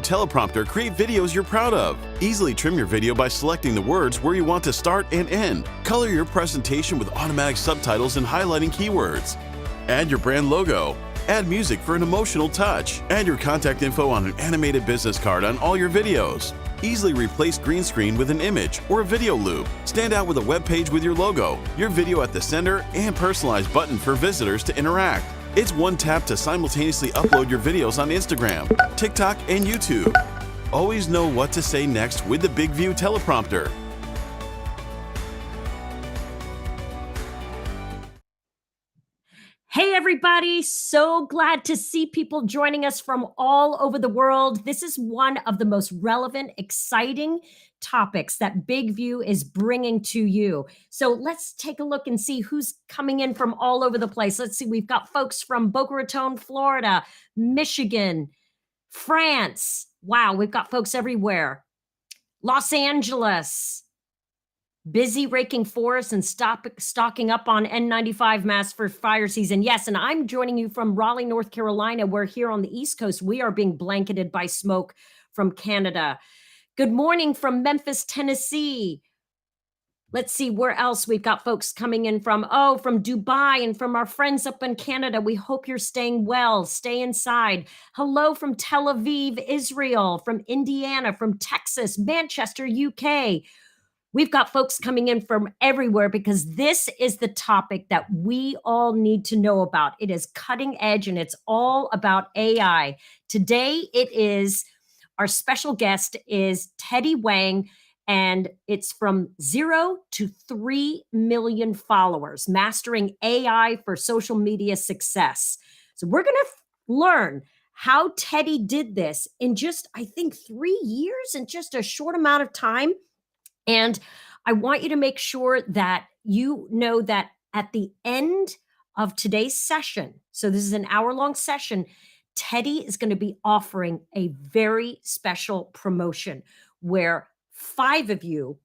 BIGVU Teleprompter create videos you're proud of. Easily trim your video by selecting the words where you want to start and end. Color your presentation with automatic subtitles and highlighting keywords. Add your brand logo. Add music for an emotional touch. Add your contact info on an animated business card on all your videos. Easily replace green screen with an image or a video loop. Stand out with a web page with your logo, your video at the center, and personalized button for visitors to interact. It's one tap to simultaneously upload your videos on Instagram, TikTok, and YouTube. Always know what to say next with the BIGVU Teleprompter. Hey everybody, so glad to see people joining us from all over the world. This is one of the most relevant, exciting topics that BIGVU is bringing to you. So let's take a look and see who's coming in from all over the place. Let's see, we've got folks from Boca Raton, Florida, Michigan, France. Wow, we've got folks everywhere. Los Angeles. Busy raking forests and stocking up on N95 masks for fire season. Yes, and I'm joining you from Raleigh, North Carolina, where here on the East Coast, we are being blanketed by smoke from Canada. Good morning from Memphis, Tennessee. Let's see where else we've got folks coming in from. Oh, from Dubai and from our friends up in Canada. We hope you're staying well. Stay inside. Hello from Tel Aviv, Israel, from Indiana, from Texas, Manchester, UK. We've got folks coming in from everywhere because this is the topic that we all need to know about. It is cutting edge and it's all about AI. Today our special guest is Teddy Wang, and it's from 0 to 3 million followers, mastering AI for social media success. So we're going to learn how Teddy did this in just, I think, 3 years, in just a short amount of time. And I want you to make sure that you know that at the end of today's session, so this is an hour-long session, Teddy is going to be offering a very special promotion where 5 of you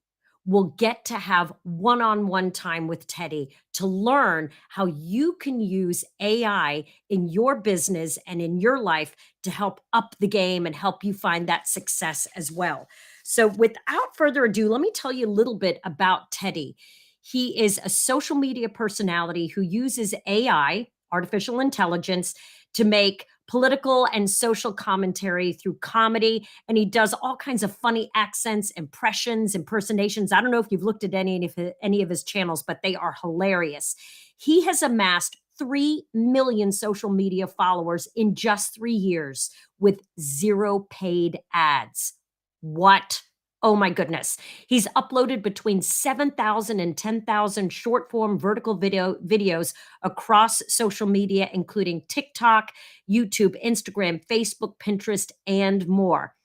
will get to have one-on-one time with Teddy to learn how you can use AI in your business and in your life to help up the game and help you find that success as well. So without further ado, let me tell you a little bit about Teddy. He is a social media personality who uses AI, artificial intelligence, to make political and social commentary through comedy. And he does all kinds of funny accents, impressions, impersonations. I don't know if you've looked at any of his channels, but they are hilarious. He has amassed 3 million social media followers in just 3 years with 0 paid ads. What? Oh my goodness. He's uploaded between 7,000 and 10,000 short form vertical videos across social media, including TikTok, YouTube, Instagram, Facebook, Pinterest, and more.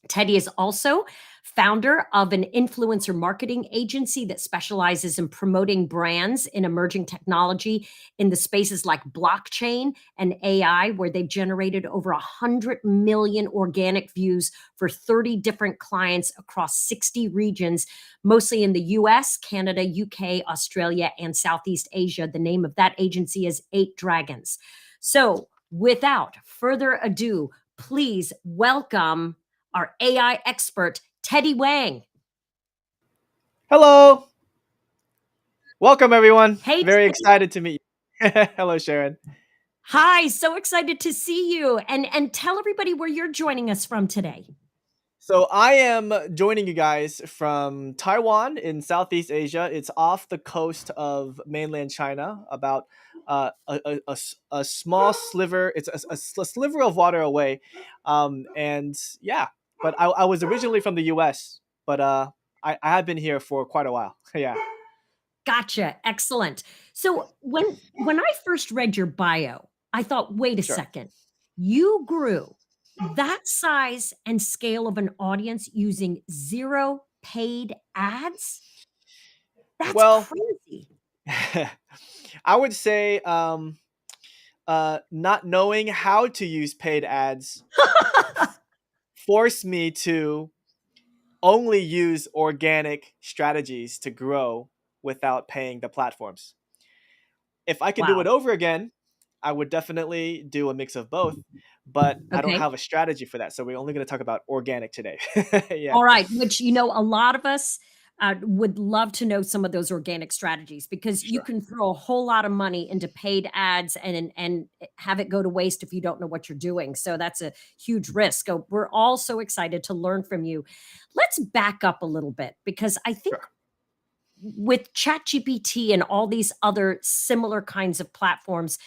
Teddy is also founder of an influencer marketing agency that specializes in promoting brands in emerging technology in the spaces like blockchain and AI, where they've generated over 100 million organic views for 30 different clients across 60 regions, mostly in the US, Canada, UK, Australia, and Southeast Asia. The name of that agency is 8 Dragons. So without further ado, please welcome our AI expert, Teddy Wang. Hello. Welcome, everyone. Hey, Very Teddy. excited to meet you. Hello, Sharon. Hi, so excited to see you. And tell everybody where you're joining us from today. So I am joining you guys from Taiwan in Southeast Asia. It's off the coast of mainland China, about a small sliver. It's a sliver of water away. And yeah, but I was originally from the US, but I have been here for quite a while. Yeah. Gotcha. Excellent. So when I first read your bio, I thought, wait a Sure. second. You grew that size and scale of an audience using 0 paid ads? That's Well, crazy. I would say not knowing how to use paid ads forced me to only use organic strategies to grow without paying the platforms. If I could do Wow. it over again, I would definitely do a mix of both. but I don't Okay. have a strategy for that. So we're only going to talk about organic today. Yeah, All right, which, a lot of us would love to know some of those organic strategies, because you sure. can throw a whole lot of money into paid ads and have it go to waste if you don't know what you're doing. So that's a huge risk. So we're all so excited to learn from you. Let's back up a little bit, because I think Sure. with ChatGPT and all these other similar kinds of platforms,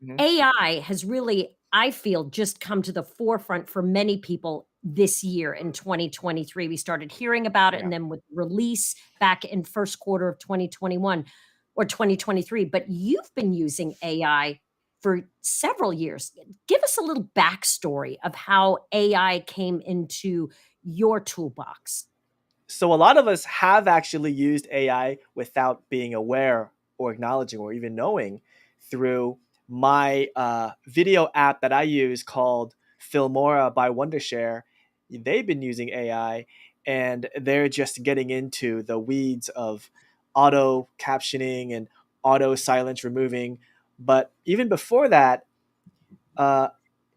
Mhm. AI has really, I feel, just come to the forefront for many people this year in 2023. We started hearing about it, Yeah. and then with release back in first quarter of 2021 or 2023. But you've been using AI for several years. Give us a little backstory of how AI came into your toolbox. So a lot of us have actually used AI without being aware or acknowledging or even knowing through my video app that I use called Filmora by Wondershare. They've been using AI and they're just getting into the weeds of auto captioning and auto silence removing. But even before that, uh,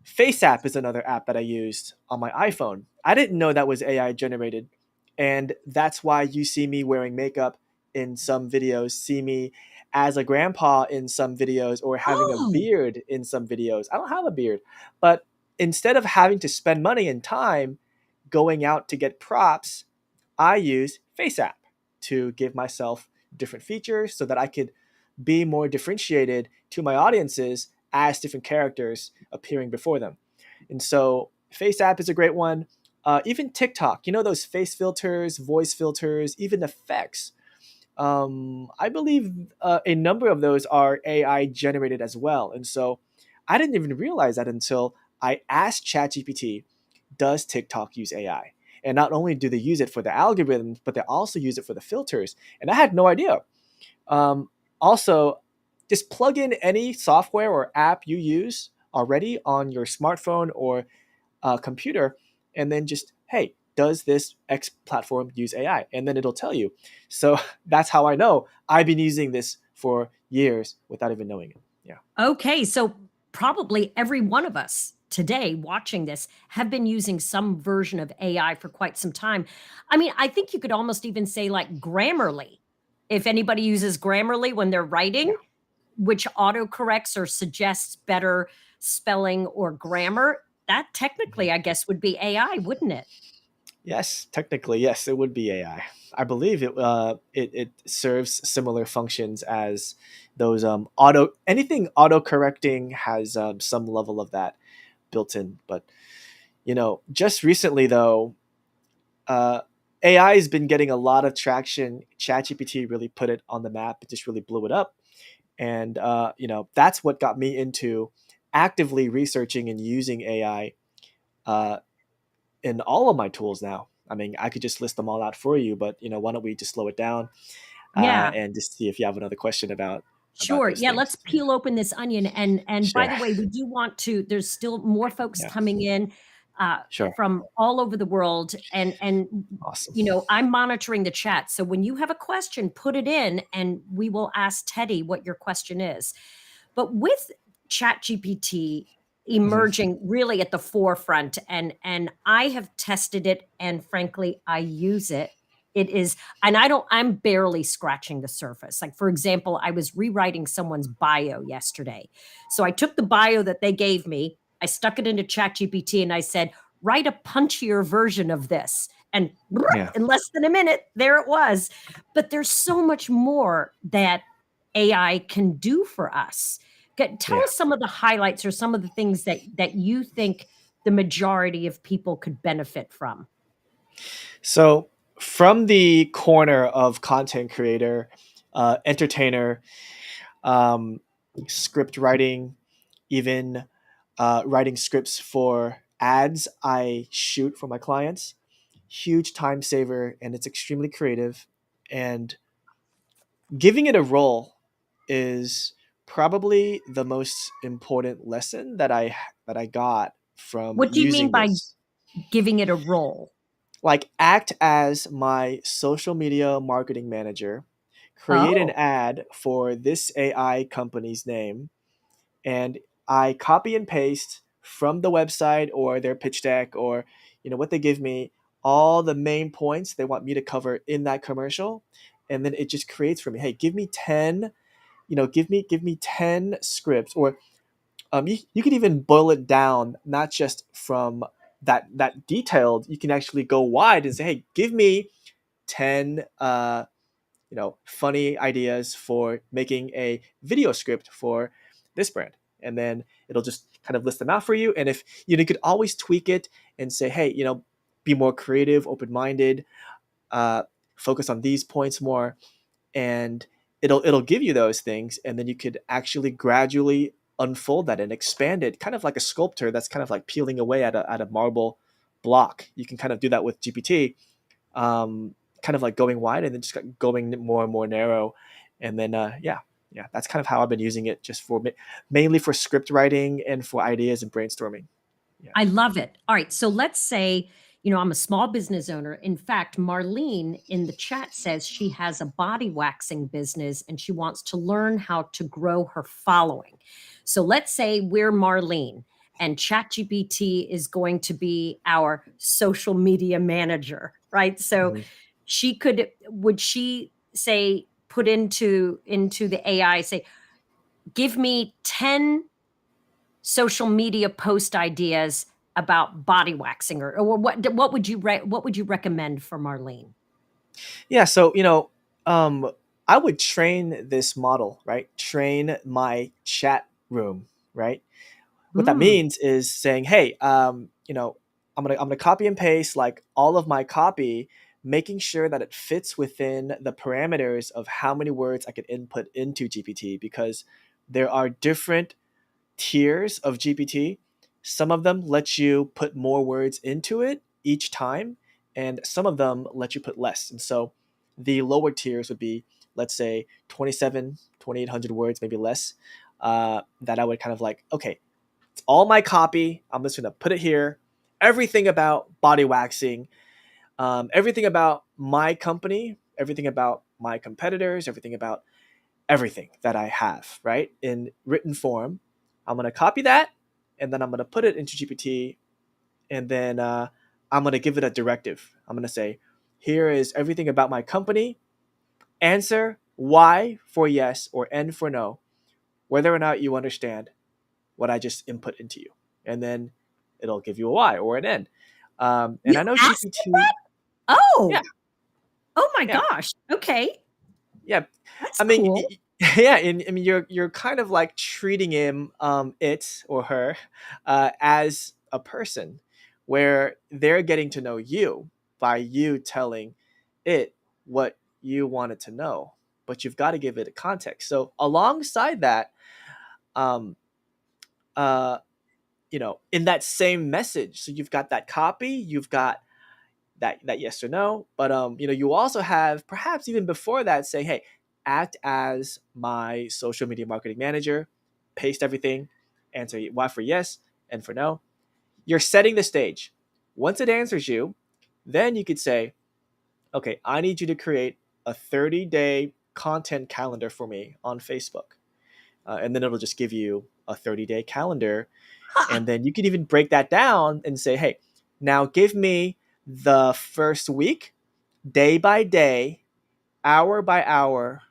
Face app is another app that I used on my iPhone. I didn't know that was AI generated. And that's why you see me wearing makeup in some videos, see me as a grandpa in some videos, or having a Oh, beard in some videos. I don't have a beard. But instead of having to spend money and time going out to get props, I use Face app to give myself different features so that I could be more differentiated to my audiences as different characters appearing before them. And so Face app is a great one. Even TikTok, those face filters, voice filters, even effects. I believe a number of those are AI generated as well. And so I didn't even realize that until I asked ChatGPT, does TikTok use AI? And not only do they use it for the algorithms, but they also use it for the filters. And I had no idea. Also, just plug in any software or app you use already on your smartphone or computer, and then just, hey, does this X platform use AI? And then it'll tell you. So that's how I know I've been using this for years without even knowing it. Yeah. okay. So probably every one of us today watching this have been using some version of AI for quite some time. I mean, I think you could almost even say like Grammarly. If anybody uses Grammarly when they're writing, Yeah. which autocorrects or suggests better spelling or grammar, that Mhm. technically, I guess, would be AI, wouldn't it? Yes, technically, yes, it would be AI. I believe it serves similar functions as those anything auto correcting has some level of that built in. But just recently though, uh, AI has been getting a lot of traction. ChatGPT really put it on the map. It just really blew it up, and that's what got me into actively researching and using AI uh, in all of my tools now. I mean, I could just list them all out for you, but why don't we just slow it down Yeah. and just see if you have another question about Sure. those Yeah, things. let's peel open this onion. And by Sure. the way, we do want to, there's still more folks Yeah. coming in uh Sure. from all over the world. And Awesome. I'm monitoring the chat. So when you have a question, put it in and we will ask Teddy what your question is. But with ChatGPT Mhm. emerging really at the forefront, and I have tested it, and frankly, I use it. It is, and I'm barely scratching the surface. Like, for example, I was rewriting someone's bio yesterday. So I took the bio that they gave me, I stuck it into ChatGPT, and I said, write a punchier version of this. And Yeah. in less than a minute, there it was. But there's so much more that AI can do for us. Tell Yeah. us some of the highlights or some of the things that you think the majority of people could benefit from. So, from the corner of content creator, entertainer, um, script writing, even writing scripts for ads I shoot for my clients, huge time saver, and it's extremely creative. And giving it a role is probably the most important lesson that I got from What do you mean using by this. giving it a role? Like, act as my social media marketing manager, create an Oh, ad for this AI company's name, and I copy and paste from the website or their pitch deck, or what they give me, all the main points they want me to cover in that commercial, and then it just creates for me, hey, give me 10, give me 10 scripts. Or you could even boil it down, not just from that detailed. You can actually go wide and say, hey, give me 10 funny ideas for making a video script for this brand. And then it'll just kind of list them out for you. And if you could always tweak it and say, hey, be more creative, open-minded, uh, focus on these points more, and it'll give you those things. And then you could actually gradually unfold that and expand it, kind of like a sculptor that's kind of like peeling away at a marble block. You can kind of do that with GPT, kind of like going wide and then just going more and more narrow. And then yeah, that's kind of how I've been using it, just for mainly for script writing and for ideas and brainstorming. Yeah. I love it. All right. So let's say, I'm a small business owner. In fact, Marlene in the chat says she has a body waxing business and she wants to learn how to grow her following. So let's say we're Marlene and ChatGPT is going to be our social media manager, right? So would she say, put into the AI, say, give me 10 social media post ideas about body waxing, or what would you recommend for Marlene? Yeah. So, I would train this model, right? Train my chat room, right? What that Mm. means is saying, hey, I'm gonna copy and paste like all of my copy, making sure that it fits within the parameters of how many words I could input into GPT, because there are different tiers of GPT. Some of them let you put more words into it each time, and some of them let you put less. And so the lower tiers would be, let's say, 27, 2,800 words, maybe less, that I would kind of like, okay, it's all my copy. I'm just going to put it here. Everything about body waxing, everything about my company, everything about my competitors, everything about everything that I have, right, in written form. I'm going to copy that, and then I'm going to put it into GPT, and then I'm going to give it a directive. I'm going to say, here is everything about my company. Answer Y for yes or N for no, whether or not you understand what I just input into you. And then it'll give you a Y or an N. And You I know asked it GPT. that? Yeah, Oh my yeah, gosh. Okay. yeah. That's I mean, cool. yeah. I mean, you're kind of like treating him, it or her, as a person, where they're getting to know you by you telling it what you wanted to know, but you've got to give it a context. So alongside that, um, uh, in that same message, so you've got that copy, you've got that yes or no, but you also have, perhaps even before that, say, hey, act as my social media marketing manager, paste everything, answer Y for yes and for no. You're setting the stage. Once it answers you, then you could say, okay, I need you to create a 30-day content calendar for me on Facebook. And then it'll just give you a 30-day calendar. Huh. And then you could even break that down and say, hey, now give me the first week, day by day, hour by hour,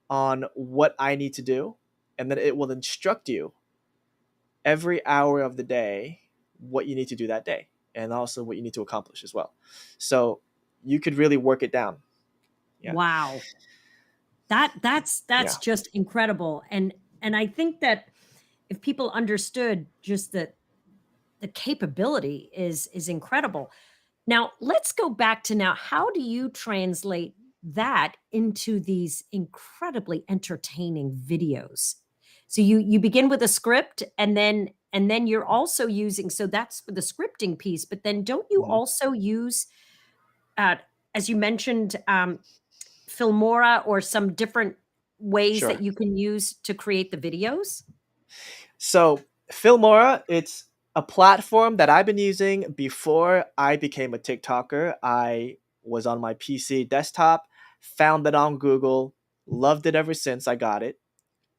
on what I need to do. And then it will instruct you every hour of the day what you need to do that day, and also what you need to accomplish as well. So you could really work it down. Yeah. Wow. That's Yeah. just incredible. And I think that if people understood just that the capability is incredible. Now, let's go back to now. How do you translate that into these incredibly entertaining videos? So you begin with a script and then you're also using, so that's for the scripting piece, but then don't you Mhm. also use uh, as you mentioned Filmora or some different ways that Sure. you can use to create the videos? So Filmora, it's a platform that I've been using before I became a TikToker. I was on my PC desktop, found it on Google, loved it ever since I got it,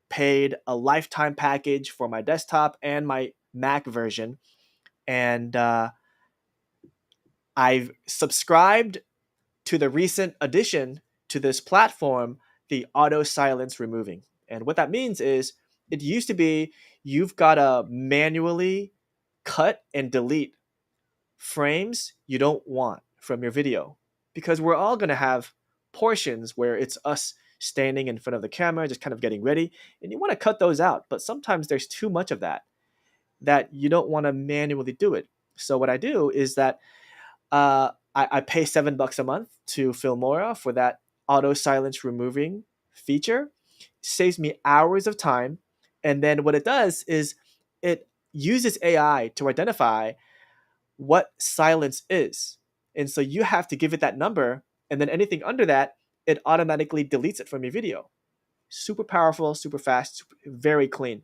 paid a lifetime package for my desktop and my Mac version, and I've subscribed to the recent addition to this platform, the auto silence removing. And what that means is it used to be you've got to manually cut and delete frames you don't want from your video, because we're all going to have portions where it's us standing in front of the camera just kind of getting ready, and you want to cut those out, but sometimes there's too much of that you don't want to manually do it. So what I do is that I pay $7 a month to Filmora for that auto silence removing feature. Saves me hours of time. And then what it does is it uses AI to identify what silence is. And so you have to give it that number, and then anything under that, it automatically deletes it from your video. Super powerful, super fast, very clean.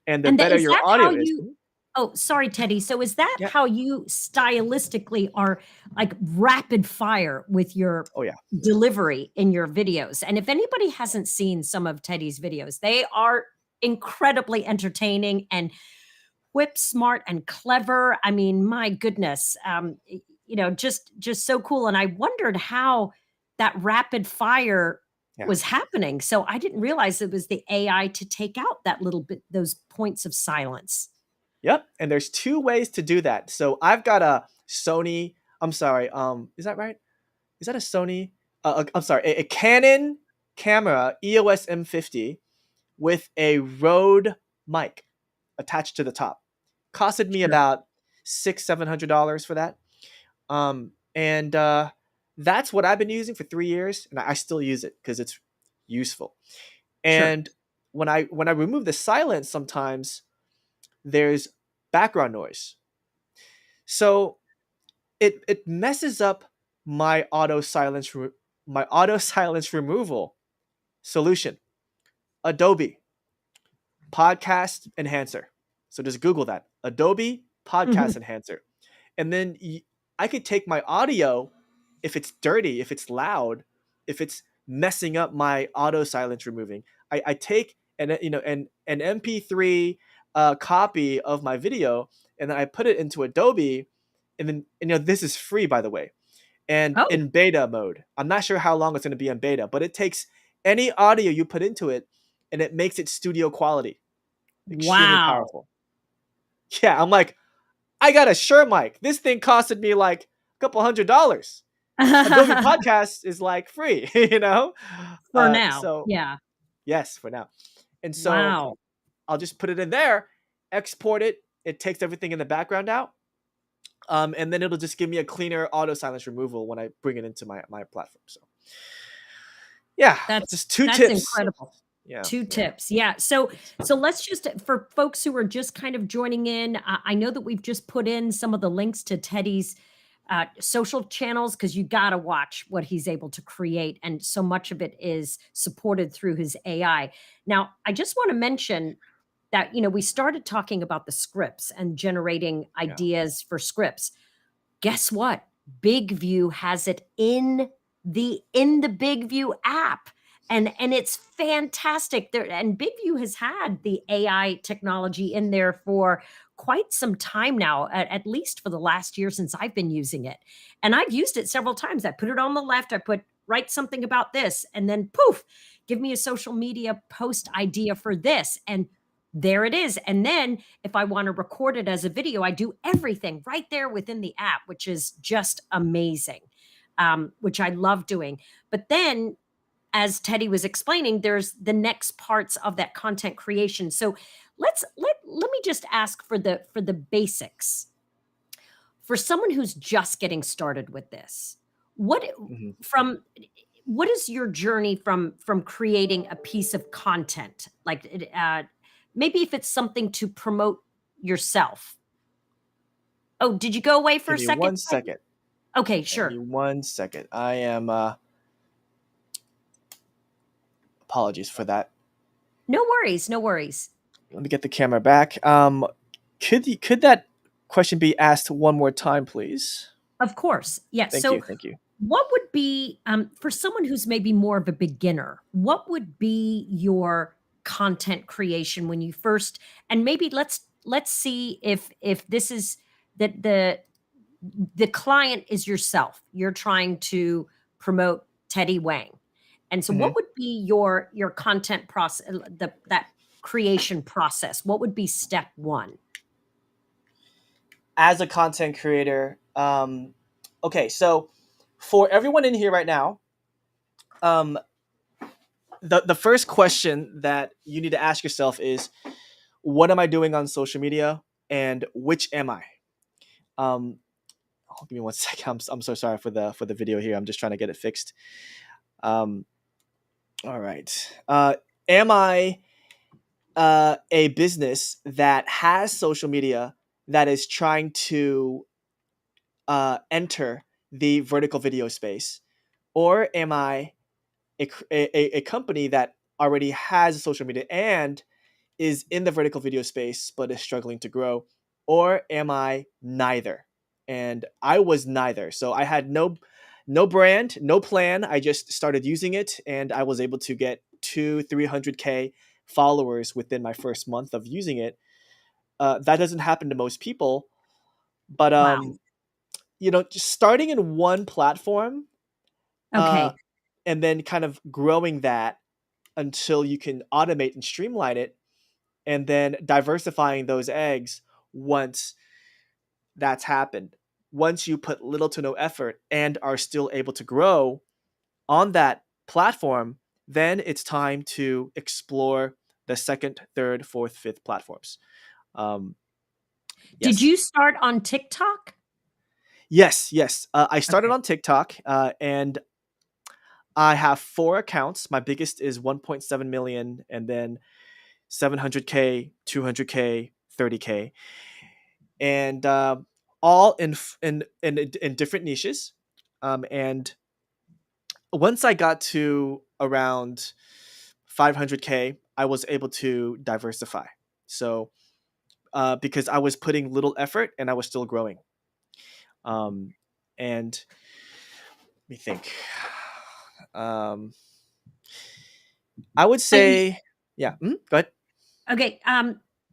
And the And better is your that audio how is. you? Oh, sorry, Teddy. So is that Yeah. how you stylistically are like rapid fire with your Oh yeah. delivery in your videos? And if anybody hasn't seen some of Teddy's videos, they are incredibly entertaining and whip smart and clever. I mean, my goodness, just so cool. And I wondered how that rapid fire Yeah. was happening. So I didn't realize it was the AI to take out that little bit, those points of silence. Yep, and there's two ways to do that. So I've got a Sony. I'm sorry. Is that right? Is that a Sony? I'm sorry. A Canon camera EOS M50 with a Rode mic attached to the top. Costed me Sure. about $600-700 for that. And that's what I've been using for 3 years, and I still use it because it's useful. Sure. And when I remove the silence, sometimes there's background noise. So it messes up my auto silence removal solution. Adobe Podcast Enhancer. So just Google that. Adobe Podcast Enhancer. And then I could take my audio, if it's dirty, if it's loud, if it's messing up my auto silence removing, I take an MP3 copy of my video, and then I put it into Adobe, and then this is free, by the way, and Oh, in beta mode. I'm not sure how long it's going to be in beta, but it takes any audio you put into it, and it makes it studio quality. Extremely wow. powerful. Yeah, I'm like, I got a Shure mic. This thing costed me like a couple $100. Adobe Podcast is like free, For now. So Yeah. yes, for now. And so Wow. I'll just put it in there, export it. It takes everything in the background out. And then it'll just give me a cleaner auto silence removal when I bring it into my platform. So yeah, just two That's tips. incredible. Yeah. Two tips. Yeah. So let's just, for folks who are just kind of joining in, I know that we've just put in some of the links to Teddy's social channels, because you got to watch what he's able to create. And so much of it is supported through his AI. Now, I just want to mention that, we started talking about the scripts and generating ideas for scripts. Guess what? BIGVU has it in the BIGVU app. And it's fantastic. And BIGVU has had the AI technology in there for quite some time now, at least for the last year since I've been using it. And I've used it several times. I put it on the left, write something about this, and then poof, give me a social media post idea for this. And there it is. And then if I want to record it as a video, I do everything right there within the app, which is just amazing, which I love doing. But then, as Teddy was explaining, there's the next parts of that content creation. So let me just ask for the basics. For someone who's just getting started with this, what is your journey from creating a piece of content? Like maybe if it's something to promote yourself. Oh, did you go away for Give a me second? 1 second. Okay, sure. Give me 1 second. I am apologies for that. No worries, no worries. Let me get the camera back. Could that question be asked one more time, please? Of course. Yes. Thank you. What would be, for someone who's maybe more of a beginner, what would be your content creation when you first, and maybe let's let's see if this is that the client is yourself. You're trying to promote Teddy Wang. And so Mhm. what would be your content process, that creation process? What would be step one? As a content creator, okay, so for everyone in here right now, um, the first question that you need to ask yourself is, what am I doing on social media, and which am I? Um, give me one second. I'm so sorry for the video here. I'm just trying to get it fixed. Um, all right. Am I a business that has social media that is trying to enter the vertical video space, or am I a company that already has social media and is in the vertical video space but is struggling to grow, or am I neither? And I was neither. So I had no brand, no plan. I just started using it, and I was able to get 300K followers within my first month of using it. That doesn't happen to most people, but Wow. just starting in one platform, uh, Okay. and then kind of growing that until you can automate and streamline it, and then diversifying those eggs once that's happened. Once you put little to no effort and are still able to grow on that platform, then it's time to explore the second, third, fourth, fifth platforms. Um, Did yes. you start on TikTok? Yes. I started Okay. on TikTok, and I have 4 accounts. My biggest is 1.7 million, and then 700K, 200K, 30K, and all in different niches. And once I got to around 500K, I was able to diversify. So because I was putting little effort and I was still growing. And let me think. Um, I would And say, yeah. Go ahead. okay,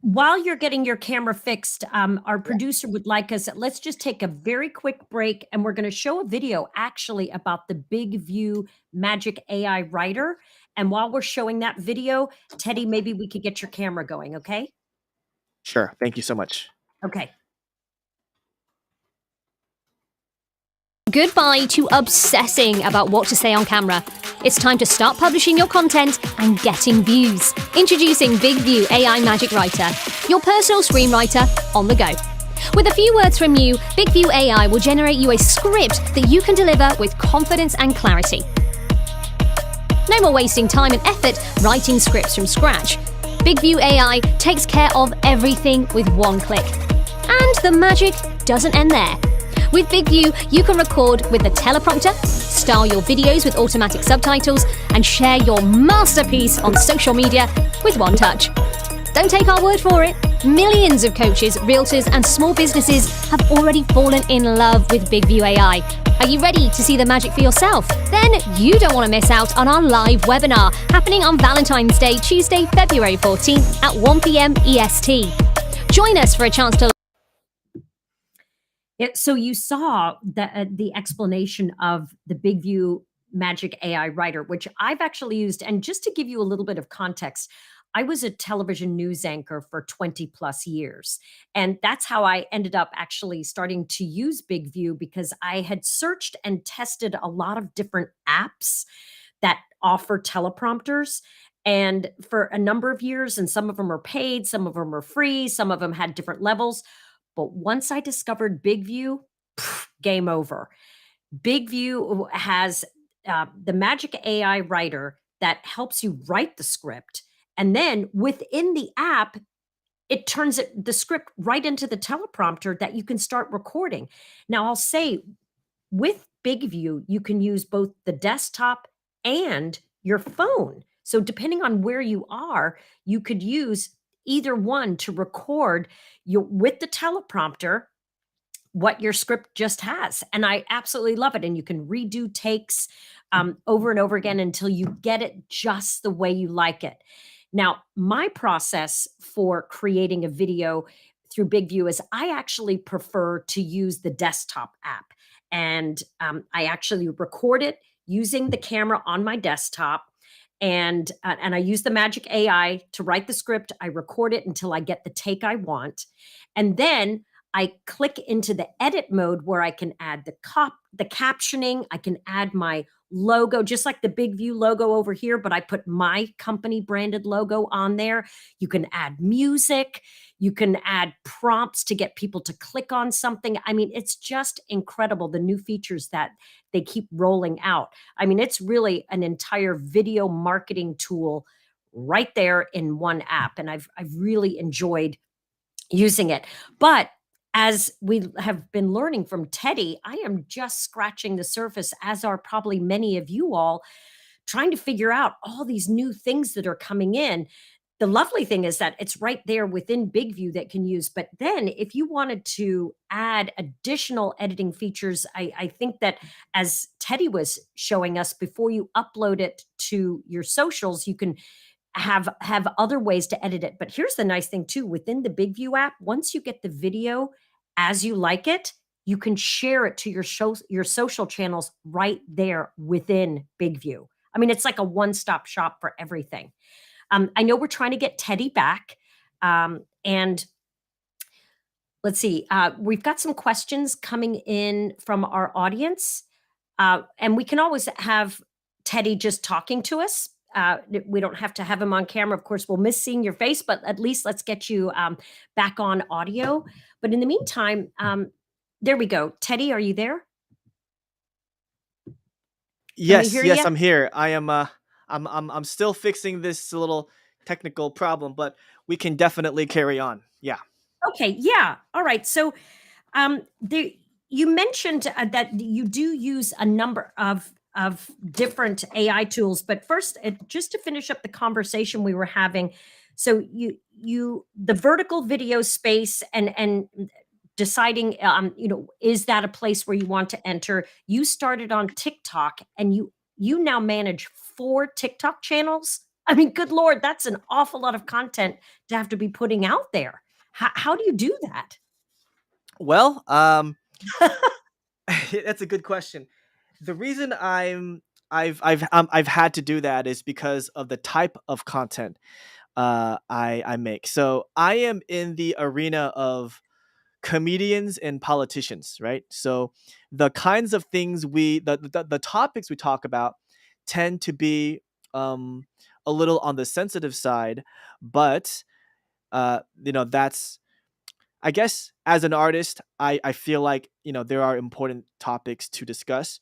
while you're getting your camera fixed, our Yeah. producer would like us, let's just take a very quick break, and we're going to show a video actually about the BIGVU Magic AI Writer. And while we're showing that video, Teddy, maybe we could get your camera going, okay? Sure. Thank you so much. Okay. Goodbye to obsessing about what to say on camera. It's time to start publishing your content and getting views. Introducing BIGVU AI Magic Writer, your personal screenwriter on the go. With a few words from you, BIGVU AI will generate you a script that you can deliver with confidence and clarity. No more wasting time and effort writing scripts from scratch. BIGVU AI takes care of everything with one click. And the magic doesn't end there. With BIGVU, you can record with the Teleprompter, style your videos with automatic subtitles, and share your masterpiece on social media with one touch. Don't take our word for it. Millions of coaches, realtors, and small businesses have already fallen in love with BIGVU AI. Are you ready to see the magic for yourself? Then you don't want to miss out on our live webinar happening on Valentine's Day, Tuesday, February 14th at 1 p.m. EST. Join us for a chance to So you saw the explanation of the BIGVU Magic AI Writer, which I've actually used. And just to give you a little bit of context, I was a television news anchor for 20 plus years. And that's how I ended up actually starting to use BIGVU, because I had searched and tested a lot of different apps that offer teleprompters. And for a number of years, and some of them are paid, some of them are free, some of them had different levels. But once I discovered BIGVU, game over. BIGVU has the Magic AI Writer that helps you write the script. And then within the app, it turns the script right into the teleprompter that you can start recording. Now, I'll say with BIGVU, you can use both the desktop and your phone. So depending on where you are, you could use either one to record with the teleprompter what your script just has. And I absolutely love it. And you can redo takes over and over again until you get it just the way you like it. Now, my process for creating a video through BigView is I actually prefer to use the desktop app. And I actually record it using the camera on my desktop. And I use the Magic AI to write the script. I record it until I get the take I want. And then I click into the edit mode where I can add the captioning. I can add my logo, just like the BigView logo over here, but I put my company branded logo on there. You can add music. You can add prompts to get people to click on something. I mean, it's just incredible, the new features that they keep rolling out. I mean, it's really an entire video marketing tool right there in one app. And I've really enjoyed using it. But as we have been learning from Teddy, I am just scratching the surface, as are probably many of you all, trying to figure out all these new things that are coming in. The lovely thing is that it's right there within BigView that can use. But then if you wanted to add additional editing features, I think that as Teddy was showing us, before you upload it to your socials, you can have other ways to edit it. But here's the nice thing too, within the BigView app, once you get the video as you like it, you can share it to your social channels right there within BigView. I mean, it's like a one-stop shop for everything. I know we're trying to get Teddy back. And let's see, we've got some questions coming in from our audience. And we can always have Teddy just talking to us. We don't have to have him on camera. Of course, we'll miss seeing your face, but at least let's get you back on audio. But in the meantime, there we go. Teddy, are you there? Yes, hear yes, ya? I'm here. I'm still fixing this little technical problem, but we can definitely carry on. Yeah. Okay, yeah. All right. So you mentioned that you do use a number of different AI tools, but first, just to finish up the conversation we were having, so the vertical video space and deciding, is that a place where you want to enter? You started on TikTok, and you now manage 4 TikTok channels. I mean, good Lord, that's an awful lot of content to have to be putting out there. How do you do that? Well, that's a good question. The reason I've had to do that is because of the type of content I make. So I am in the arena of comedians and politicians, right? So the kinds of things the topics we talk about tend to be a little on the sensitive side, but that's, I guess, as an artist, I feel like, there are important topics to discuss,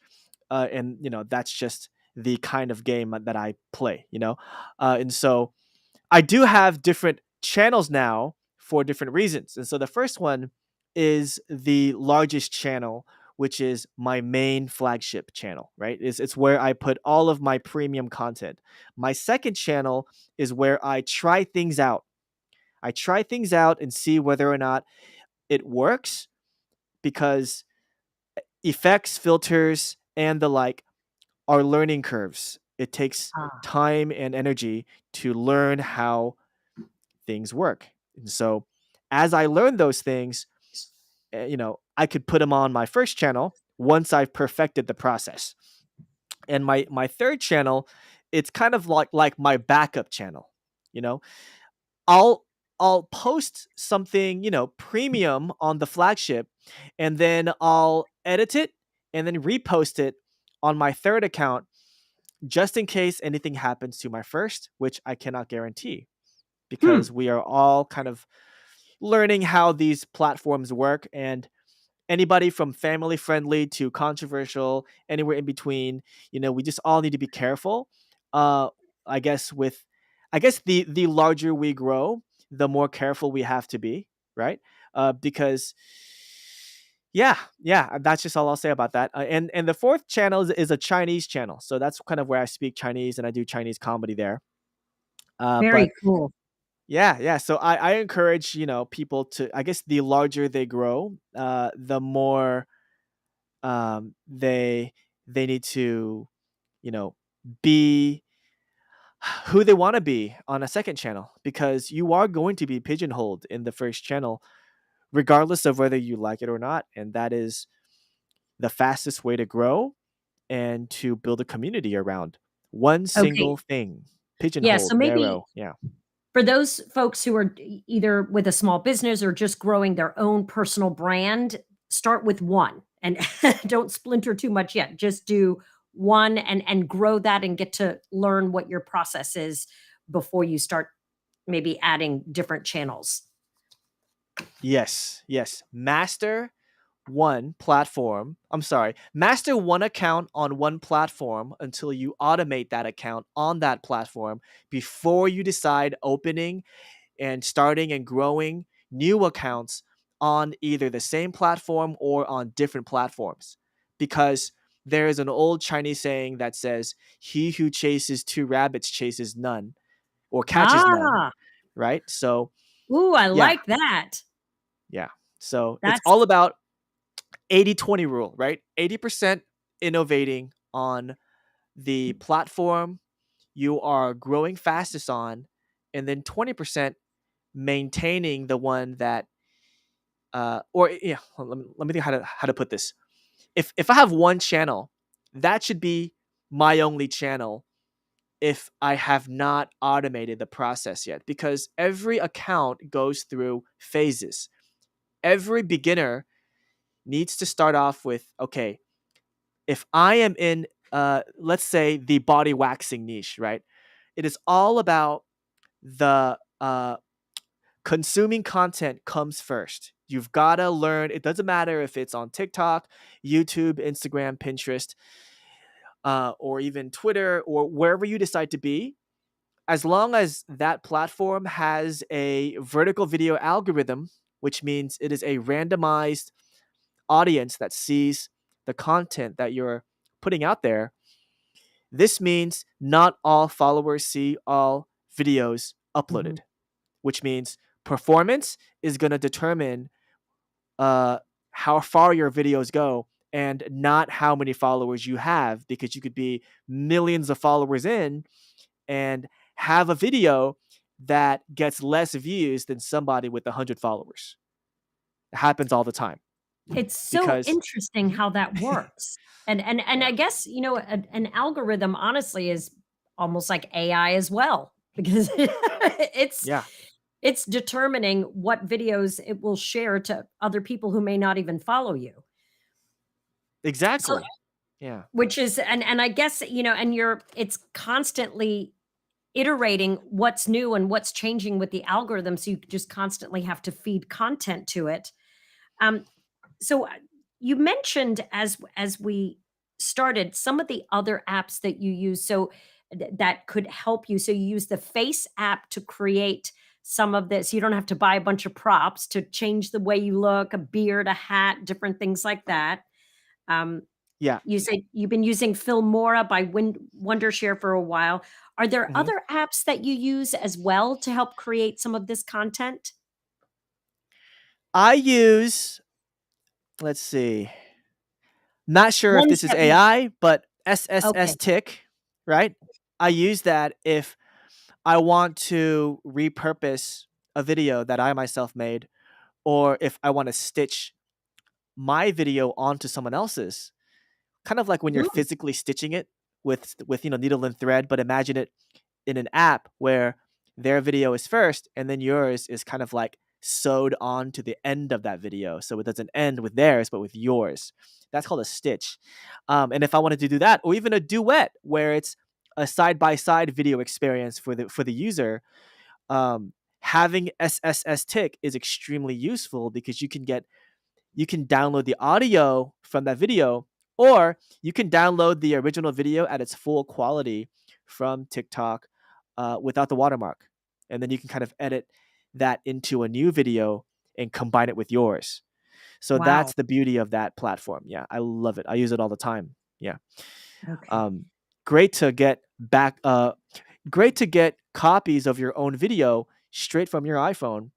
and that's just the kind of game that I play, and so I do have different channels now for different reasons. And so the first one is the largest channel, which is my main flagship channel, right? It's where I put all of my premium content. My second channel is where I try things out. I try things out and see whether or not it works, because effects, filters, and the like are learning curves. It takes Ah, time and energy to learn how things work. And so as I learn those things, I could put them on my first channel once I've perfected the process. And my third channel, it's kind of like my backup channel. You know, I'll I'll post something, premium on the flagship, and then I'll edit it and then repost it on my third account, just in case anything happens to my first, which I cannot guarantee, hmm. because we are all kind of learning how these platforms work, and anybody from family friendly to controversial, anywhere in between, we just all need to be careful. uh I guess with I guess the larger we grow, the more careful we have to be, right? Because yeah, that's just all I'll say about that. And the fourth channel is a Chinese channel, so that's kind of where I speak Chinese and I do Chinese comedy there. But Very cool. yeah. So I encourage, people to, I guess, the larger they grow, the more they need to, you know, be who they want to be on a second channel, because you are going to be pigeonholed in the first channel regardless of whether you like it or not, and that is the fastest way to grow and to build a community around one Okay. single thing. Yeah. So Pigeonholed, maybe narrow. Yeah. for those folks who are either with a small business or just growing their own personal brand, start with one and don't splinter too much yet. Just do one and grow that and get to learn what your process is before you start maybe adding different channels. Yes. Yes. Master one account on one platform until you automate that account on that platform before you decide opening and starting and growing new accounts on either the same platform or on different platforms. Because there is an old Chinese saying that says, "He who chases two rabbits chases none or catches none," Ah, right? So, ooh, I yeah, like that. yeah. So it's That's all about 80-20 rule, right? 80% innovating on the platform you are growing fastest on, and then 20% maintaining the one that or yeah, let me think how to put this. If I have one channel, that should be my only channel if I have not automated the process yet, because every account goes through phases. Every beginner needs to start off with, okay, if I am in let's say the body waxing niche, right? It is all about the consuming content comes first. You've got to learn. It doesn't matter if it's on TikTok, YouTube, Instagram, Pinterest, or even Twitter, or wherever you decide to be. As long as that platform has a vertical video algorithm, which means it is a randomized audience that sees the content that you're putting out there, this means not all followers see all videos mhm. uploaded, which means performance is going to determine how far your videos go and not how many followers you have, because you could be millions of followers in and have a video that gets less views than somebody with 100 followers. It happens all the time It's so because interesting Mhm. how that works. And Yeah. I guess, an algorithm honestly is almost like AI as well because it's Yeah, it's determining what videos it will share to other people who may not even follow you. So exactly. Yeah. which is and I guess, and it's constantly iterating what's new and what's changing with the algorithm, so you just constantly have to feed content to it. Um, so you mentioned as we started some of the other apps that you use, so that could help you. So you use the Face app to create some of this. You don't have to buy a bunch of props to change the way you look, a beard, a hat, different things like that. Um, Yeah. you said you've been using Filmora by Wondershare for a while. Are there Mhm. other apps that you use as well to help create some of this content? I use, let's see, not sure if Ones this is that we AI, but SSS Okay. Tick, right? I use that if I want to repurpose a video that I myself made, or if I want to stitch my video onto someone else's. Kind of like when you're Mm, physically stitching it with needle and thread, but imagine it in an app where their video is first and then yours is kind of like sewed on to the end of that video, so it doesn't end with theirs but with yours. That's called a stitch. And if I wanted to do that, or even a duet where it's a side by side video experience for the user, having SSS Tick is extremely useful because you can download the audio from that video, or you can download the original video at its full quality from TikTok without the watermark. And then you can kind of edit that into a new video and combine it with yours. So wow. that's the beauty of that platform. Yeah, I love it. I use it all the time. Yeah. Okay. Um, great to get great to get copies of your own video straight from your iPhone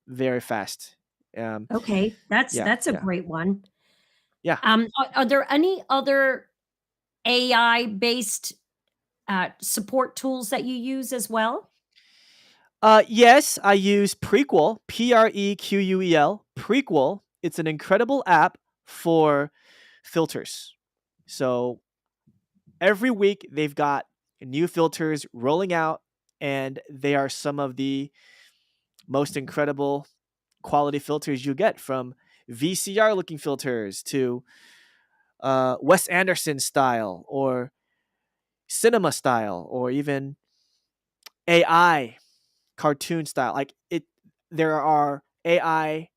very fast. Um, Okay. That's yeah, that's a yeah, great one. yeah. Are there any other AI based support tools that you use as well? Yes, I use Prequel, Prequel. Prequel. It's an incredible app for filters. So every week they've got new filters rolling out, and they are some of the most incredible quality filters you get, from VCR looking filters to Wes Anderson style or cinema style or even AI cartoon style. Like it, there are AI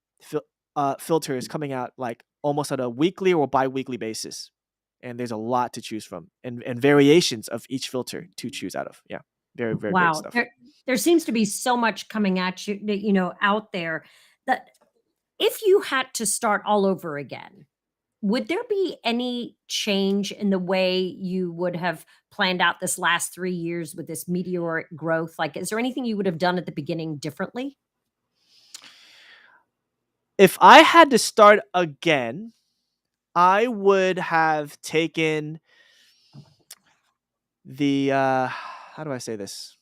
filters coming out like almost on a weekly or bi-weekly basis, and there's a lot to choose from, and variations of each filter to choose out of. Yeah, very very great Wow. stuff. There seems to be so much coming at you, out there, that if you had to start all over again, would there be any change in the way you would have planned out this last 3 years with this meteoric growth? Like, is there anything you would have done at the beginning differently? If I had to start again, I would have taken the how do I say this?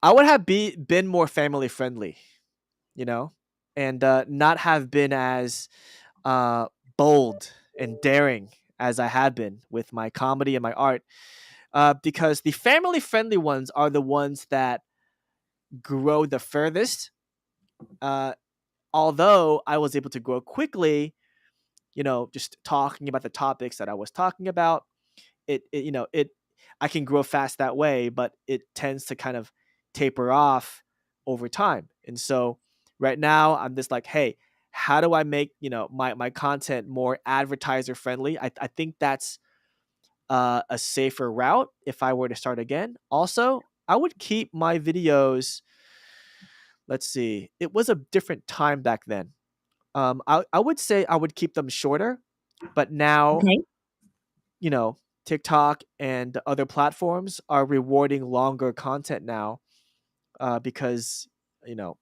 I would have been more family friendly, you know, and not have been as uh, bold and daring as I had been with my comedy and my art. Because the family friendly ones are the ones that grow the furthest. Uh, Although I was able to grow quickly, just talking about the topics that I was talking about, it I can grow fast that way, but it tends to kind of taper off over time. And so right now I'm just like, hey, how do I make my content more advertiser friendly? I think that's a safer route if I were to start again. Also, I would keep my videos. Let's see, it was a different time back then. I would say I would keep them shorter, but now, Okay. you know, TikTok and other platforms are rewarding longer content now, because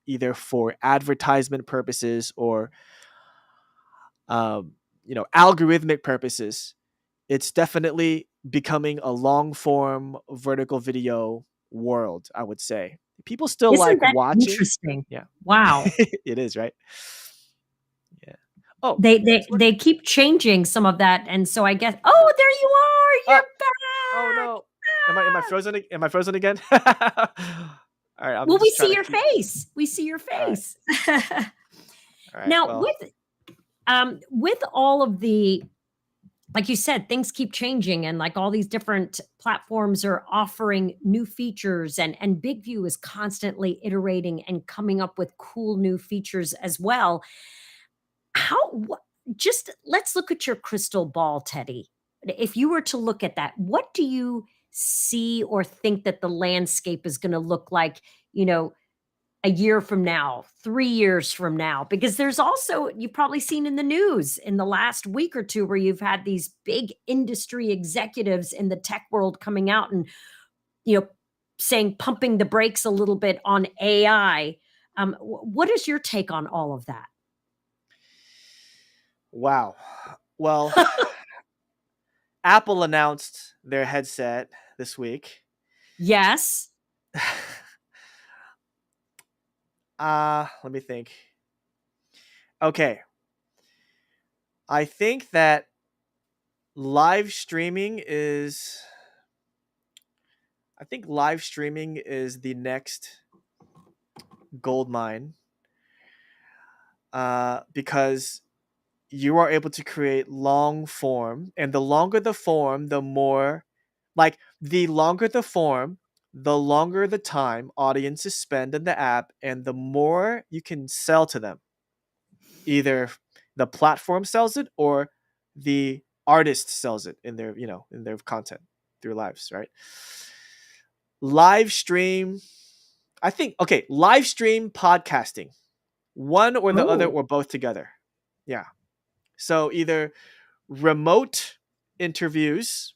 either for advertisement purposes or algorithmic purposes. It's definitely becoming a long form vertical video world, I would say. People still Isn't like that watching. interesting? Yeah. Wow. It is, right? Yeah. Oh, They keep changing some of that, and so I guess, oh, there you are, uh, you're oh back! no. Am I Ah! frozen? Am I frozen again? All right, I'm Well, we just trying see to your keep. face. We see your All right. face. All right. Now, Well, with all of the, like you said, things keep changing, and like all these different platforms are offering new features, and BigView is constantly iterating and coming up with cool new features as well. Just let's look at your crystal ball, Teddy. If you were to look at that, what do you see or think that the landscape is going to look like, you know, a year from now, 3 years from now? Because there's also, you've probably seen in the news in the last week or 2, where you've had these big industry executives in the tech world coming out and, you know, saying, pumping the brakes a little bit on AI. What is your take on all of that? wow. Well, Apple announced their headset this week. Yes. Let me think. Okay. I think that live streaming is I think live streaming is the next gold mine, because you are able to create long form, and the longer the form, the more, like, the longer the form, the longer the time audiences spend in the app, and the more you can sell to them. Either the platform sells it or the artist sells it in their content through lives, right? Live stream, I think, okay, live stream podcasting, one or the other Oh, or both together. Yeah. So either remote interviews,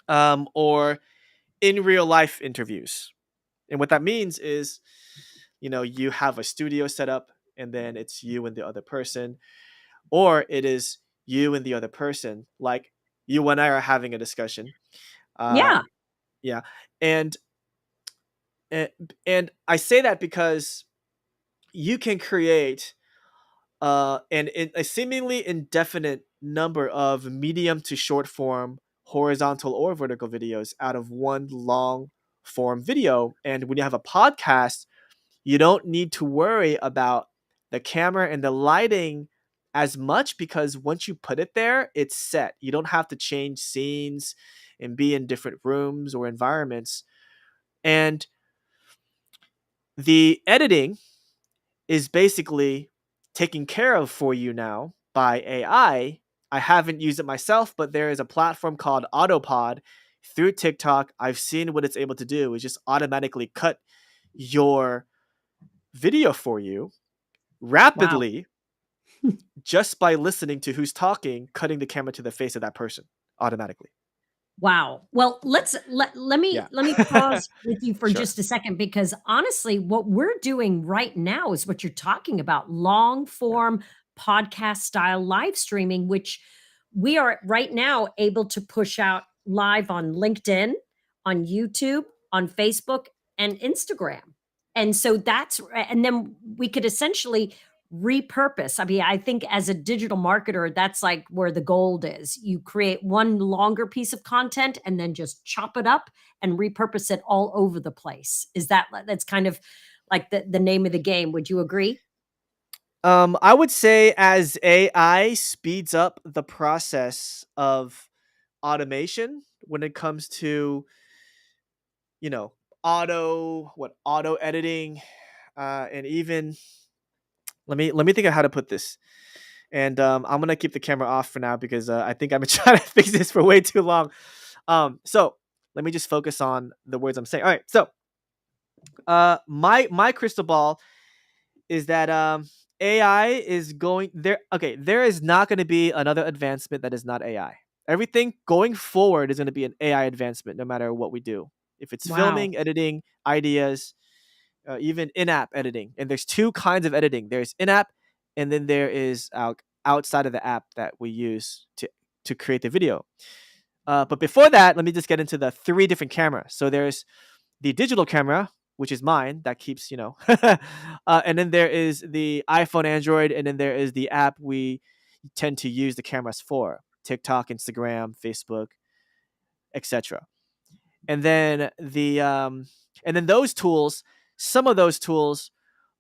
or in real life interviews. And what that means is, you have a studio set up, and then it's you and the other person, or it is you and the other person, like You and I are having a discussion. Yeah. Yeah, and and I say that because you can create a seemingly indefinite number of medium to short form, horizontal or vertical videos out of one long form video. And when you have a podcast, you don't need to worry about the camera and the lighting as much, because once you put it there, it's set. You don't have to change scenes and be in different rooms or environments. And the editing is basically taken care of for you now by AI. I haven't used it myself, but there is a platform called Autopod through TikTok. I've seen what it's able to do is just automatically cut your video for you Wow. rapidly just by listening to who's talking, cutting the camera to the face of that person automatically. Wow. Well, let me Yeah. pause with you for Sure. just a second, because honestly, what we're doing right now is what you're talking about, long Yeah. form podcast style live streaming, which we are right now able to push out live on LinkedIn, on YouTube, on Facebook, and Instagram. And so and then we could essentially repurpose. I mean, I think as a digital marketer, that's like where the gold is. You create one longer piece of content and then just chop it up and repurpose it all over the place. That's kind of like the name of the game. Would you agree? I would say as AI speeds up the process of automation when it comes to, you know, auto editing, and even let me think of how to put this. And I'm gonna keep the camera off for now because I think I've been trying to fix this for way too long. So let me just focus on the words I'm saying. All right, so my crystal ball is that AI is going there. Okay, there is not going to be another advancement that is not AI. Everything going forward is going to be an AI advancement, no matter what we do. If it's Wow. filming, editing, ideas, even in-app editing. And there's two kinds of editing. There's in-app, and then there is outside of the app that we use to create the video. But before that, let me just get into the three different cameras. So there's the digital camera, which is mine, that keeps, and then there is the iPhone, Android, and then there is the app we tend to use the cameras for: TikTok, Instagram, Facebook, etc. And then those tools, some of those tools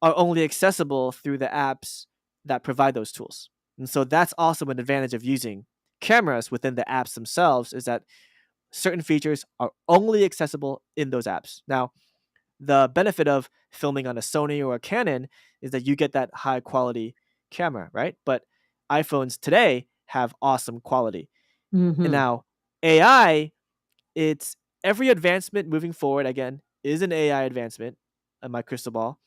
are only accessible through the apps that provide those tools. And so that's also an advantage of using cameras within the apps themselves, is that certain features are only accessible in those apps. Now, the benefit of filming on a Sony or a Canon is that you get that high quality camera, right? But iPhones today have awesome quality. And Hmm. now AI, it's every advancement moving forward, again, is an AI advancement in my crystal ball.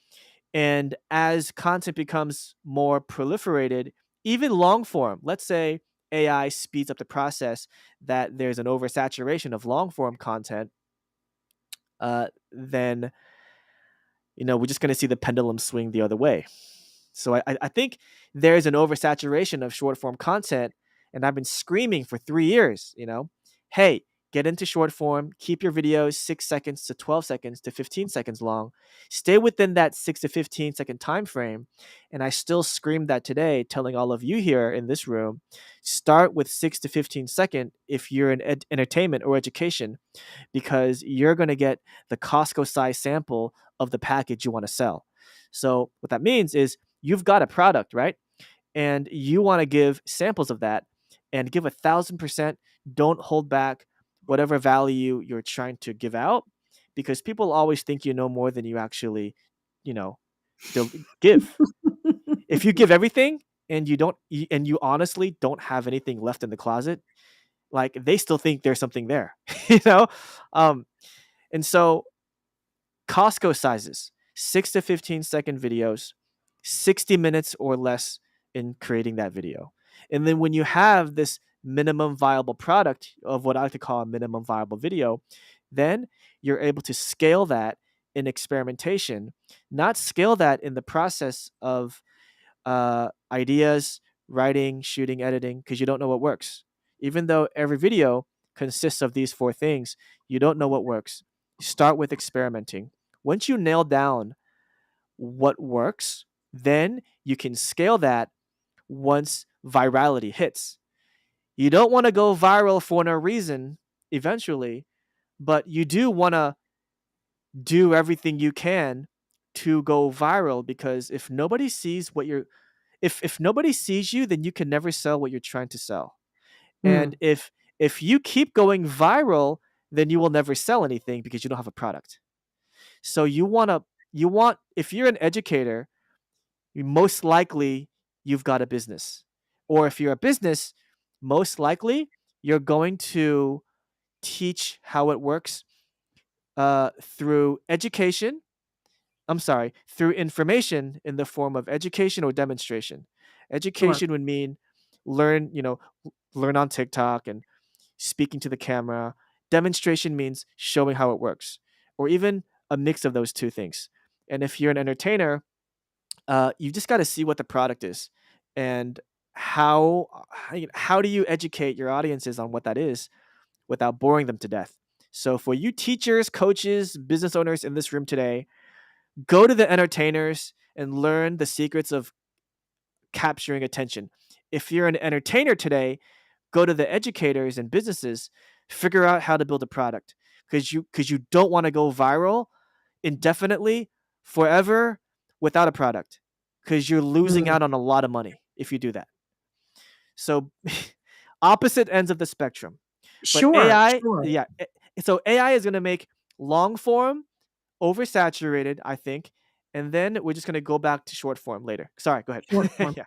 And as content becomes more proliferated, even long form, let's say AI speeds up the process, that there's an oversaturation of long form content, then we're just going to see the pendulum swing the other way. So I think there's an oversaturation of short form content, and I've been screaming for 3 years, hey, get into short form, keep your videos 6 seconds to 12 seconds to 15 seconds long, stay within that 6 to 15-second time frame. And I still scream that today, telling all of you here in this room, start with 6 to 15 second if you're in entertainment or education, because you're going to get the Costco size sample of the package you want to sell. So what that means is you've got a product, right? And you want to give samples of that and give 1,000%. Don't hold back whatever value you're trying to give out, because people always think you know more than you actually, you know, give. If you give everything and and you honestly don't have anything left in the closet, like, they still think there's something there, you know? Um, and so Costco sizes, 6 to 15-second videos, 60 minutes or less in creating that video. And then when you have this minimum viable product of what I like to call a minimum viable video, then you're able to scale that in experimentation, not scale that in the process of ideas, writing, shooting, editing, because you don't know what works. Even though every video consists of these 4 things, you don't know what works. Start with experimenting. Once you nail down what works, then you can scale that once virality hits. You don't want to go viral for no reason eventually, but you do want to do everything you can to go viral, because if nobody sees what you're if nobody sees you, then you can never sell what you're trying to sell. And Mm, if you keep going viral, then you will never sell anything because you don't have a product. So you want if you're an educator, most likely you've got a business. Or if you're a business, most likely you're going to teach how it works through education. I'm sorry, through information in the form of education or demonstration. sure. Education would mean learn, learn on TikTok and speaking to the camera. Demonstration means showing how it works, or even a mix of those two things. And if you're an entertainer, you just got to see what the product is, and how do you educate your audiences on what that is without boring them to death. So for you teachers, coaches, business owners in this room today, go to the entertainers and learn the secrets of capturing attention. If you're an entertainer today, go to the educators and businesses, figure out how to build a product, because you don't want to go viral indefinitely forever without a product, because you're losing Mm, out on a lot of money if you do that. So opposite ends of the spectrum. But sure, AI, sure. yeah, so AI is going to make long form oversaturated, I think, and then we're just going to go back to short form later. Sorry, go Short ahead. form. Yeah.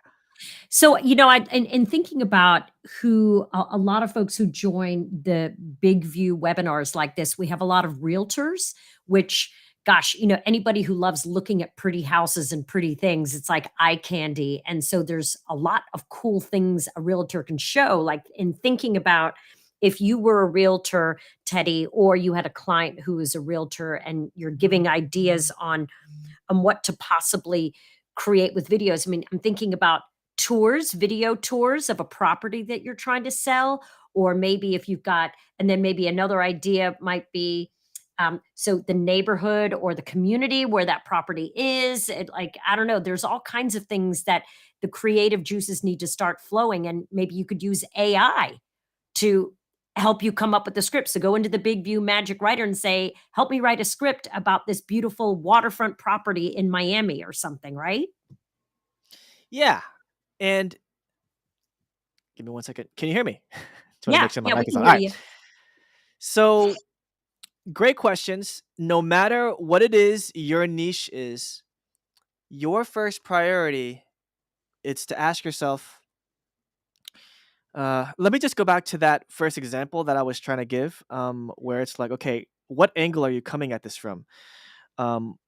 So, I in thinking about who a lot of folks who join the Big View webinars like this, we have a lot of realtors, which, gosh, anybody who loves looking at pretty houses and pretty things, it's like eye candy. And so there's a lot of cool things a realtor can show. Like in thinking about if you were a realtor, Teddy, or you had a client who is a realtor and you're giving ideas on what to possibly create with videos. I mean, I'm thinking about tours, video tours of a property that you're trying to sell, or maybe if you've got, and then maybe another idea might be, so the neighborhood or the community where that property is, like, I don't know, there's all kinds of things that the creative juices need to start flowing. And maybe you could use AI to help you come up with the script. So go into the Big View Magic Writer and say, help me write a script about this beautiful waterfront property in Miami or something, right? Yeah. And give me one second. Can you hear me? Just want to Yeah, make sure my yeah, we mic is can on. All hear right. you. So great questions. No matter what it is your niche is, your first priority, it's to ask yourself, let me just go back to that first example that I was trying to give, where it's like, okay, what angle are you coming at this from? Um,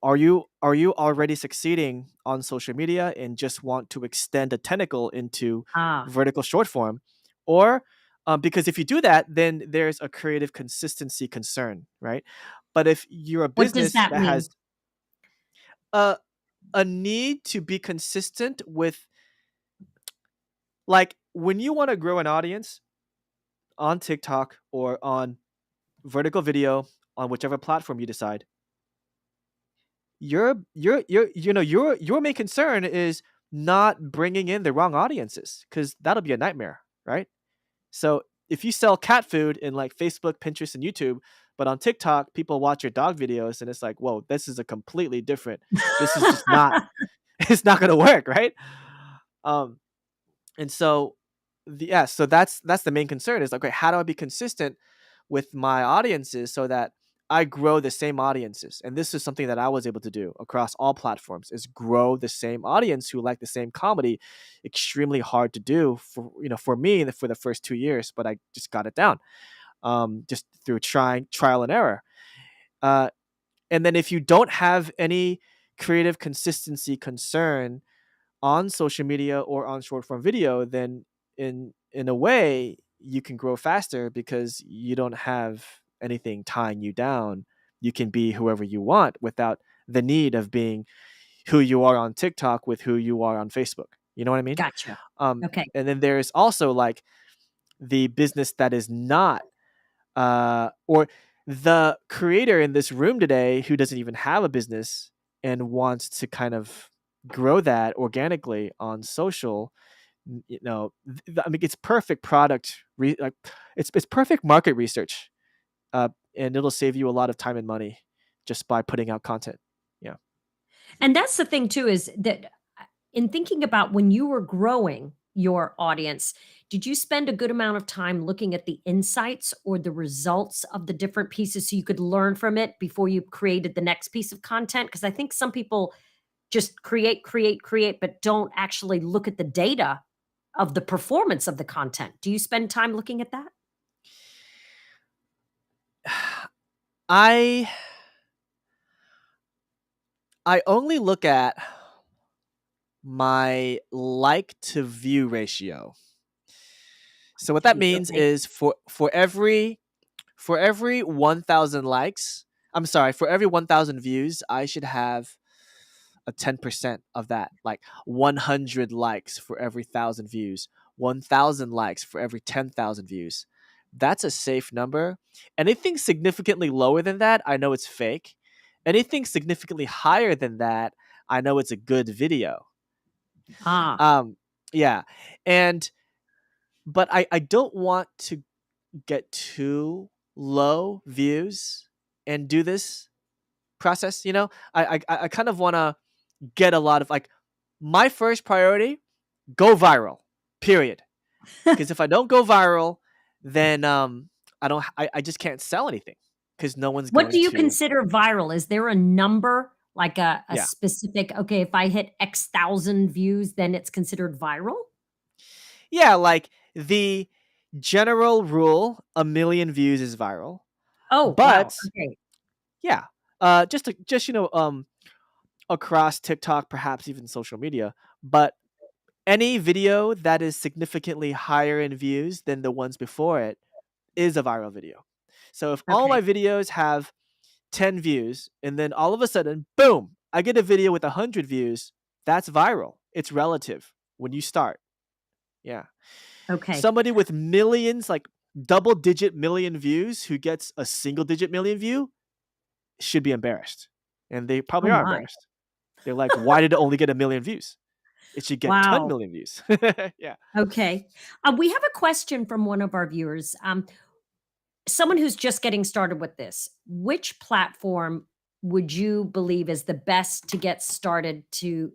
are you already succeeding on social media and just want to extend a tentacle into Ah, vertical short form, or because if you do that, then there's a creative consistency concern, right? But if you're a what does business that that mean? has a a need to be consistent with, like, when you want to grow an audience on TikTok or on vertical video on whichever platform you decide, your main concern is not bringing in the wrong audiences, because that'll be a nightmare, right? So if you sell cat food in like Facebook, Pinterest, and YouTube, but on TikTok people watch your dog videos, and it's like, whoa, this is a completely different, this is just not, it's not going to work, right? um and so so that's the main concern, is like, okay, how do I be consistent with my audiences so that I grow the same audiences? And this is something that I was able to do across all platforms, is grow the same audience who like the same comedy. Extremely hard to do for me for the first 2 years, but I just got it down, just through trial and error. uh, and then if you don't have any creative consistency concern on social media or on short form video, then in a way you can grow faster because you don't have anything tying you down. You can be whoever you want without the need of being who you are on TikTok with who you are on Facebook. You know what I mean? Gotcha. Um, Okay. and then there's also like the business that is not, or the creator in this room today who doesn't even have a business and wants to kind of grow that organically on social. I mean, it's perfect it's perfect market research, and it'll save you a lot of time and money just by putting out content. Yeah. And that's the thing too, is that in thinking about when you were growing your audience, did you spend a good amount of time looking at the insights or the results of the different pieces so you could learn from it before you created the next piece of content? Because I think some people just create, but don't actually look at the data of the performance of the content. Do you spend time looking at that? I only look at my like to view ratio. So what that means is for every 1,000 likes, I'm sorry, for every 1,000 views, I should have a 10% of that, like 100 likes for every 1,000 views, 1,000 likes for every 10,000 views. That's a safe number. Anything significantly lower than that, I know it's fake. Anything significantly higher than that, I know it's a good video. Yeah. But I don't want to get too low views and do this process. I kind of want to get a lot of, like, my first priority, go viral, period. Because if I don't go viral, then I just can't sell anything because no one's going to. What do you consider viral? Is there a number, like a Yeah. specific, okay, if I hit X thousand views, then it's considered viral? Yeah, like the general rule, 1 million views is viral. Oh, But wow. Okay. yeah, just across TikTok, perhaps even social media. But any video that is significantly higher in views than the ones before it is a viral video. So if all my videos have 10 views and then all of a sudden, boom, I get a video with 100 views, that's viral. It's relative when you start. Yeah. Okay. Somebody with millions, like double-digit million views, who gets a single-digit million view should be embarrassed. And they probably are embarrassed. They're like, why did it only get 1 million views? It should get 10 million views. Yeah. Okay. We have a question from one of our viewers. Someone who's just getting started with this, which platform would you believe is the best to get started to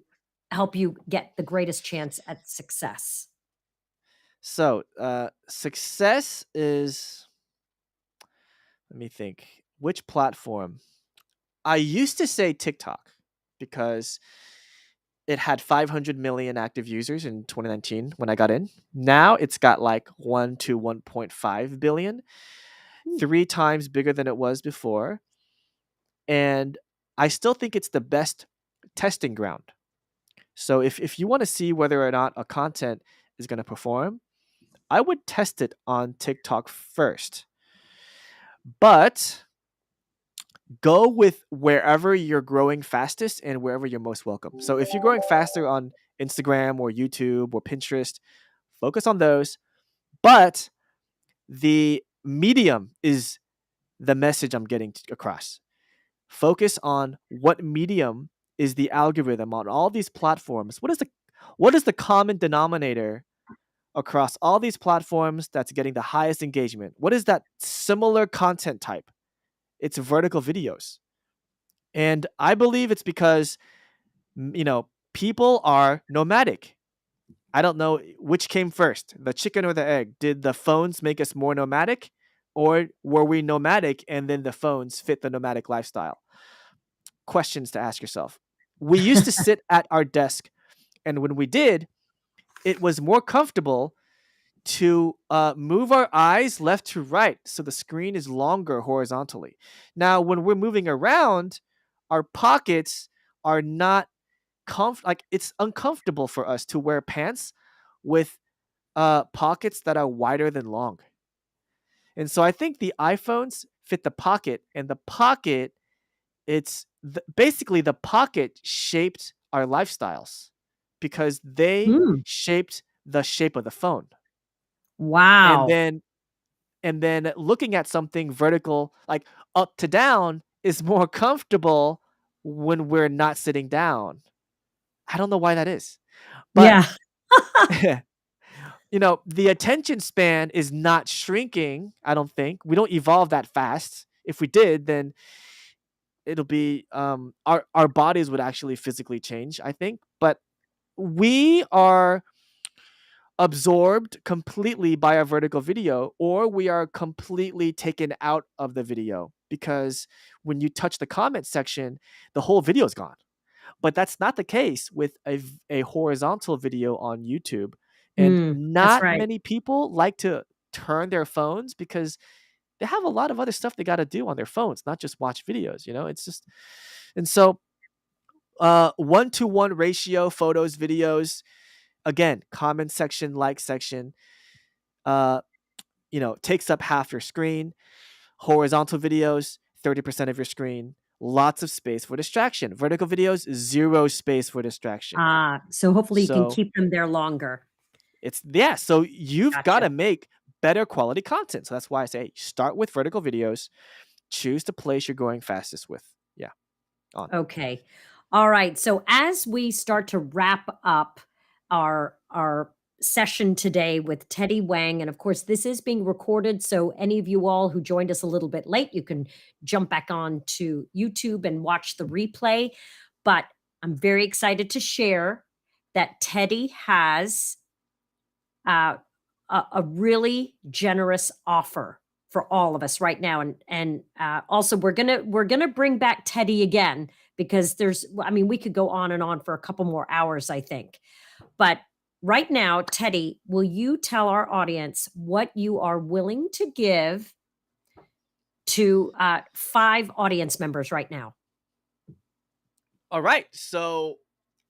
help you get the greatest chance at success? So, success is, let me think, which platform? I used to say TikTok because it had 500 million active users in 2019 when I got in. Now it's got like 1 to 1.5 billion, 3 times bigger than it was before. And I still think it's the best testing ground. So if you want to see whether or not a content is going to perform, I would test it on TikTok first. But go with wherever you're growing fastest and wherever you're most welcome. So if you're growing faster on Instagram or YouTube or Pinterest, focus on those. But the medium is the message I'm getting across. Focus on what medium is the algorithm on all these platforms. What is the common denominator across all these platforms that's getting the highest engagement? What is that similar content type? It's vertical videos. And I believe it's because, people are nomadic. I don't know which came first, the chicken or the egg. Did the phones make us more nomadic, or were we nomadic and then the phones fit the nomadic lifestyle? Questions to ask yourself. We used to sit at our desk, and when we did, it was more comfortable to move our eyes left to right so the screen is longer horizontally. Now, when we're moving around, our pockets are not like, it's uncomfortable for us to wear pants with pockets that are wider than long. And so I think the iPhones fit the pocket, and the pocket, basically the pocket shaped our lifestyles because they shaped the shape of the phone. And Wow. then looking at something vertical, like up to down, is more comfortable when we're not sitting down. I don't know why that is. But Yeah. the attention span is not shrinking, I don't think. We don't evolve that fast. If we did, then it'll be our bodies would actually physically change, I think. But we are absorbed completely by a vertical video, or we are completely taken out of the video, because when you touch the comment section, the whole video is gone. But that's not the case with a horizontal video on YouTube. And That's not right. many people like to turn their phones because they have a lot of other stuff they got to do on their phones, not just watch videos. It's just, and so 1-to-1 ratio, photos, videos, again, comment section, like section, takes up half your screen. Horizontal videos, 30% of your screen. Lots of space for distraction. Vertical videos, 0 space for distraction. So hopefully you can So keep them there longer. so you've got Gotcha. to make better quality content. So that's why I say start with vertical videos. Choose the place you're going fastest with. Yeah. On. Okay. All right. So as we start to wrap up our session today with Teddy Wang, and of course this is being recorded, so any of you all who joined us a little bit late, you can jump back on to YouTube and watch the replay. But I'm very excited to share that Teddy has a really generous offer for all of us right now, and also we're gonna bring back Teddy again, because we could go on and on for a couple more hours, I think. But right now, Teddy, will you tell our audience what you are willing to give to 5 audience members right now? All right. So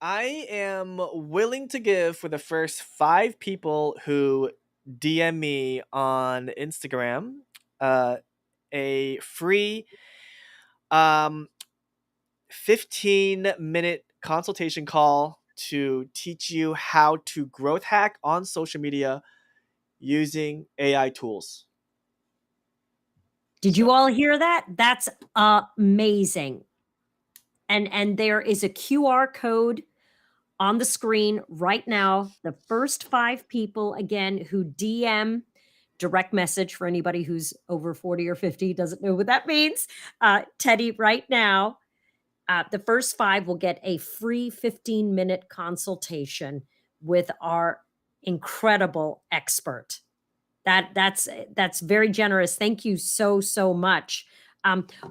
I am willing to give, for the first 5 people who DM me on Instagram, a free 15-minute consultation call to teach you how to growth hack on social media using AI tools. Did you all hear that? That's amazing. And there is a QR code on the screen right now. The first 5 people, again, who DM, direct message for anybody who's over 40 or 50, doesn't know what that means. Teddy, right now, the first 5 will get a free 15-minute consultation with our incredible expert. That's very generous. Thank you so much.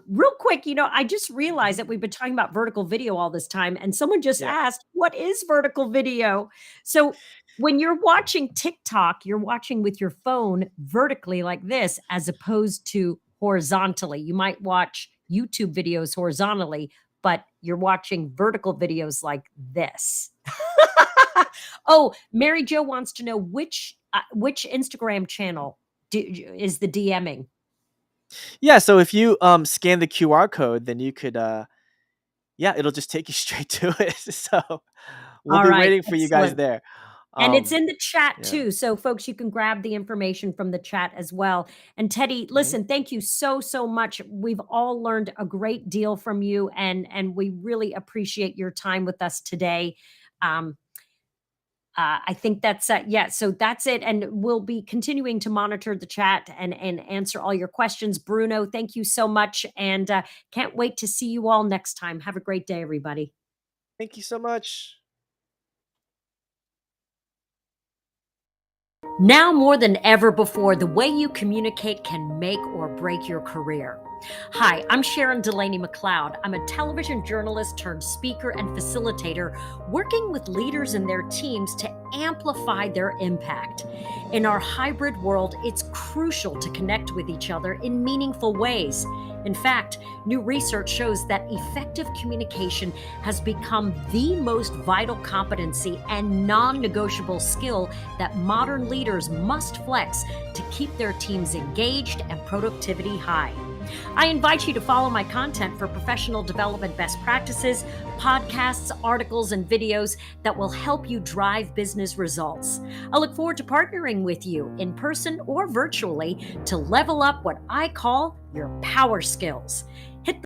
Real quick, I just realized that we've been talking about vertical video all this time, and someone just Yeah. asked, what is vertical video? So when you're watching TikTok, you're watching with your phone vertically like this, as opposed to horizontally. You might watch YouTube videos horizontally, but you're watching vertical videos like this. Oh, Mary Jo wants to know which Instagram channel is the DMing. Yeah, so if you scan the QR code, then you could it'll just take you straight to it. So we'll All be right, waiting for you guys excellent. there. And it's in the chat yeah. too. So folks, you can grab the information from the chat as well. And Teddy, listen, thank you so much. We've all learned a great deal from you, and we really appreciate your time with us today. I think that's so that's it. And we'll be continuing to monitor the chat and answer all your questions. Bruno, thank you so much. And can't wait to see you all next time. Have a great day, everybody. Thank you so much. Now more than ever before, the way you communicate can make or break your career. Hi, I'm Sharon Delaney McLeod. I'm a television journalist turned speaker and facilitator, working with leaders and their teams to amplify their impact. In our hybrid world, it's crucial to connect with each other in meaningful ways. In fact, new research shows that effective communication has become the most vital competency and non-negotiable skill that modern leaders must flex to keep their teams engaged and productivity high. I invite you to follow my content for professional development best practices, podcasts, articles, and videos that will help you drive business results. I look forward to partnering with you in person or virtually to level up what I call your power skills.